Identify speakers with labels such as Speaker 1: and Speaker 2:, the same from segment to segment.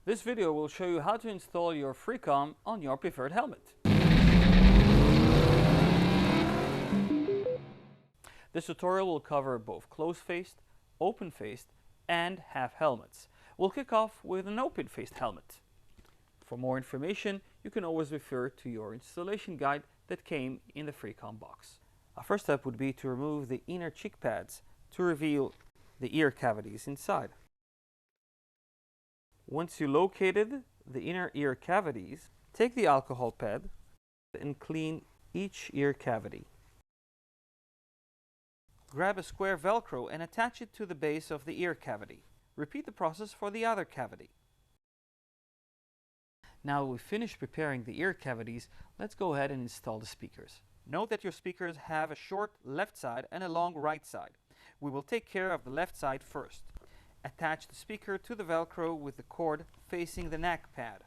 Speaker 1: This video will show you how to install your FREECOM on your preferred helmet. This tutorial will cover both closed-faced, open-faced, and half helmets. We'll kick off with an open-faced helmet. For more information, you can always refer to your installation guide that came in the FREECOM box. Our first step would be to remove the inner cheek pads to reveal the ear cavities inside. Once you located the inner ear cavities, take the alcohol pad and clean each ear cavity. Grab a square velcro and attach it to the base of the ear cavity. Repeat the process for the other cavity. Now we've finished preparing the ear cavities, let's go ahead and install the speakers. Note that your speakers have a short left side and a long right side. We will take care of the left side first. Attach the speaker to the velcro with the cord facing the neck pad.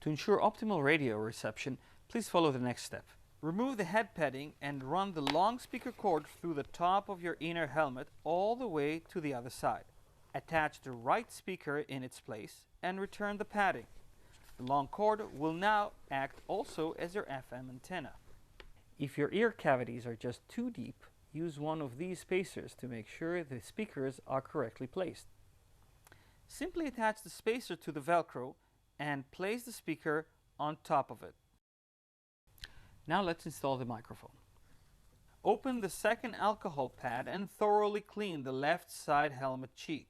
Speaker 1: To ensure optimal radio reception, please follow the next step. Remove the head padding and run the long speaker cord through the top of your inner helmet all the way to the other side. Attach the right speaker in its place and return the padding. The long cord will now act also as your FM antenna. If your ear cavities are just too deep, use one of these spacers to make sure the speakers are correctly placed. Simply attach the spacer to the velcro and place the speaker on top of it. Now let's install the microphone. Open the second alcohol pad and thoroughly clean the left side helmet cheek.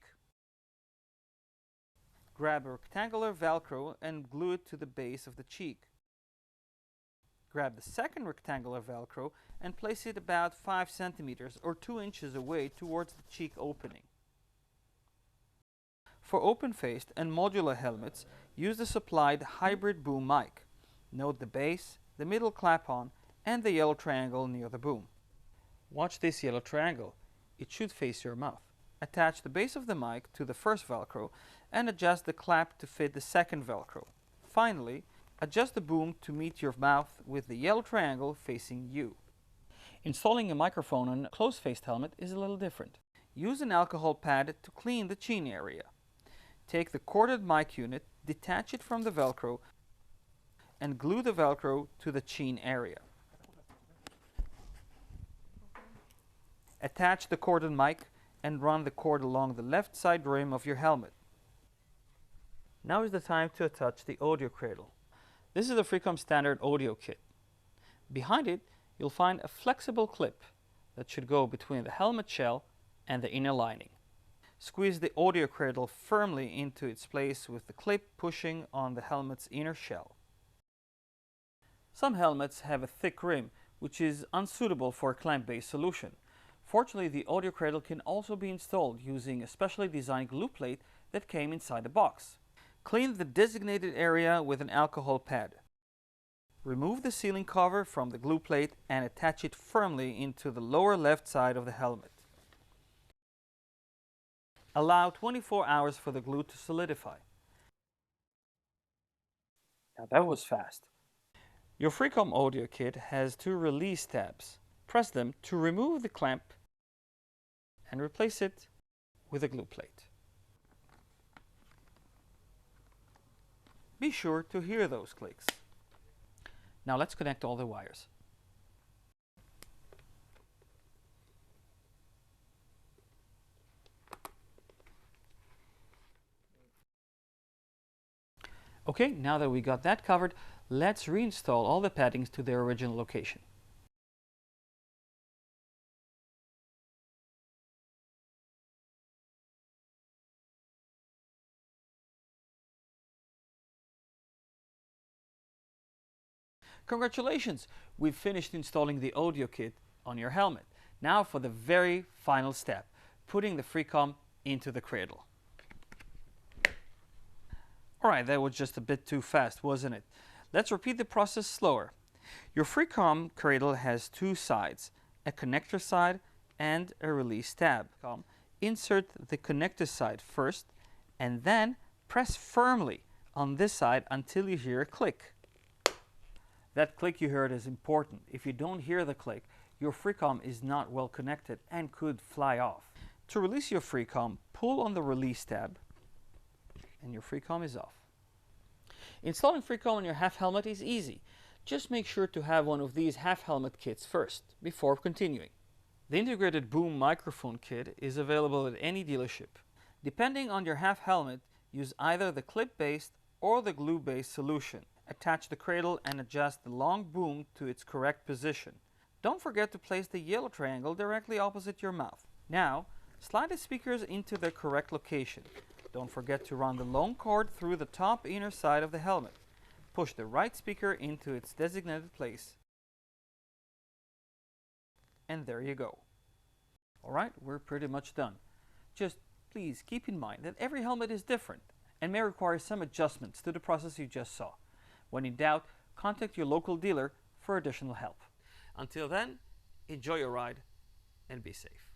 Speaker 1: Grab a rectangular velcro and glue it to the base of the cheek. Grab the second rectangular velcro and place it about 5 centimeters or 2 inches away towards the cheek opening. For open-faced and modular helmets, use the supplied hybrid boom mic. Note the base, the middle clap-on, and the yellow triangle near the boom. Watch this yellow triangle. It should face your mouth. Attach the base of the mic to the first velcro and adjust the clap to fit the second velcro. Finally, adjust the boom to meet your mouth with the yellow triangle facing you. Installing a microphone on a closed-faced helmet is a little different. Use an alcohol pad to clean the chin area. Take the corded mic unit, detach it from the velcro, and glue the velcro to the chin area. Attach the corded mic and run the cord along the left side rim of your helmet. Now is the time to attach the audio cradle. This is the FREECOM standard audio kit. Behind it, you'll find a flexible clip that should go between the helmet shell and the inner lining. Squeeze the audio cradle firmly into its place with the clip pushing on the helmet's inner shell. Some helmets have a thick rim, which is unsuitable for a clamp-based solution. Fortunately, the audio cradle can also be installed using a specially designed glue plate that came inside the box. Clean the designated area with an alcohol pad. Remove the sealing cover from the glue plate and attach it firmly into the lower left side of the helmet. Allow 24 hours for the glue to solidify. Now that was fast. Your FREECOM audio kit has 2 release tabs. Press them to remove the clamp and replace it with a glue plate. Be sure to hear those clicks. Now let's connect all the wires. Okay, now that we got that covered, let's reinstall all the paddings to their original location. Congratulations! We've finished installing the audio kit on your helmet. Now for the very final step, putting the FREECOM into the cradle. Alright, that was just a bit too fast, wasn't it? Let's repeat the process slower. Your FREECOM cradle has 2 sides, a connector side and a release tab. Insert the connector side first and then press firmly on this side until you hear a click. That click you heard is important. If you don't hear the click, your FREECOM is not well connected and could fly off. To release your FREECOM, pull on the release tab and your FREECOM is off. Installing FREECOM on your half helmet is easy. Just make sure to have one of these half helmet kits first, before continuing. The integrated boom microphone kit is available at any dealership. Depending on your half helmet, use either the clip-based or the glue-based solution. Attach the cradle and adjust the long boom to its correct position. Don't forget to place the yellow triangle directly opposite your mouth. Now, slide the speakers into their correct location. Don't forget to run the long cord through the top inner side of the helmet. Push the right speaker into its designated place. And there you go. Alright, we're pretty much done. Just please keep in mind that every helmet is different and may require some adjustments to the process you just saw. When in doubt, contact your local dealer for additional help. Until then, enjoy your ride and be safe.